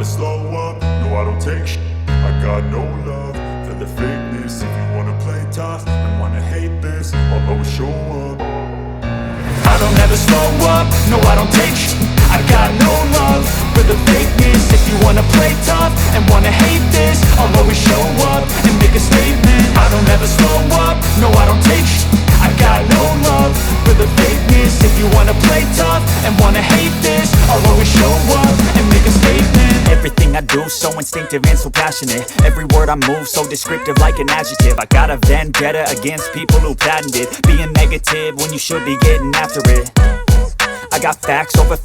never slow up, no I don't take shit. I got no love for the fakeness. If you wanna play tough and wanna hate this, I'll always show up. I don't ever slow up, no I don't take shit. I got no love for the fakeness. If you wanna play tough and wanna hate this, I'll always show up and make a statement. I don't ever slow up, no I don't take shit. I got no love for the fakeness. If you wanna play tough and wanna hate this, I'll always show up and make a statement. Everything I do so instinctive and so passionate. Every word I move so descriptive like an adjective. I got a vendetta against people who patented being negative when you should be getting after it. I got facts over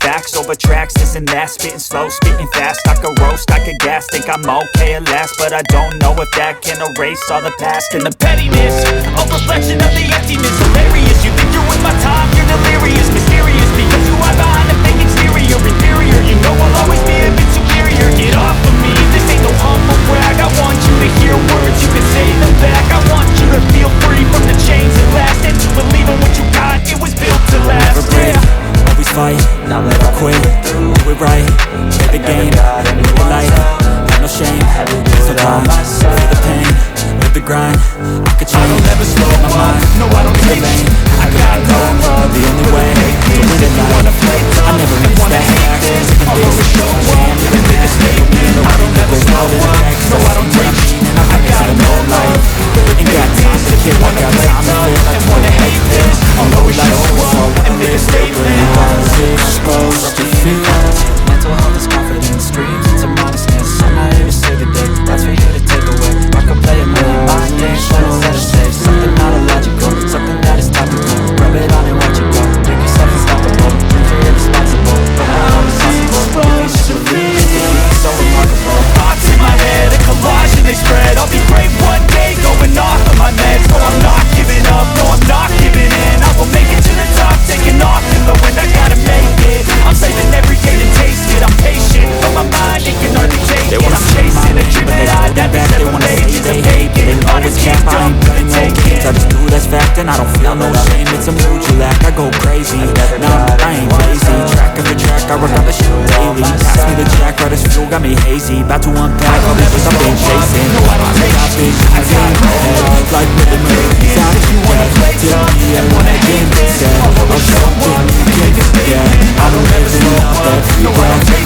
tracks, this and that. Spitting slow, spitting fast. I could roast, I could gas. Think I'm okay at last, but I don't know if that can erase all the past. And the pettiness, a reflection of the emptiness. Hilarious, you think you're with my time, you're delirious. Mysterious, because you are behind a fake exterior. Inferior, you know I'll always be a bit superior. Get off of me, this ain't no humble brag. I want you to hear words, you can say them back. I want you to feel free from the chains that last, and to believe in what you got, it was built to last. Never break, always fight, never quit, do it right, play the game, live the life, have no shame, so time, feel the pain, live the grind, I could change, I don't ever slow my mind, no I don't take lane, I got no love, the only way to win it life, I never miss that fact, I'll always show up, and make a statement, I don't ever slow up, no I don't take shit, I got no love, ain't got time to kid, I got time to live, and wanna hate this, I'll always show up, and make a statement. Supposed to feel mental health is confidence, dreams into modestness. I'm not here to save the day, that's for you to take away. I can play a million mind games, but instead of say something not illogical, something that is topical. Rub it on and watch it go, make yourself unstoppable. Dreams are irresponsible, but not always possible. You should believe it's so remarkable. Thoughts in my head, a collage and they spread. I'll be great one day, going off of my meds. No, I'm not giving up, no, I'm not giving in. I will make it to the top, taking off in the wind. I gotta make it, I'm saving every day to taste it. I'm patient, but my mind, it can hardly take it. I'm chasing a dream that I that be 7 pages of bacon. Honest can't dumb, couldn't take it. I just do that's fact and I don't feel no shame. It's a mood you lack, I go crazy. Nah, I ain't lazy, track after track, I work on the shit daily. Pass me the jack, right as fuel, got me hazy. About to unpack all the shit I've been chasing. No, I don't take shit, I got my head like with the movies. If you wanna play tough and wanna hate this, I'll show up and make a statement. I don't ever slow up, no I don't take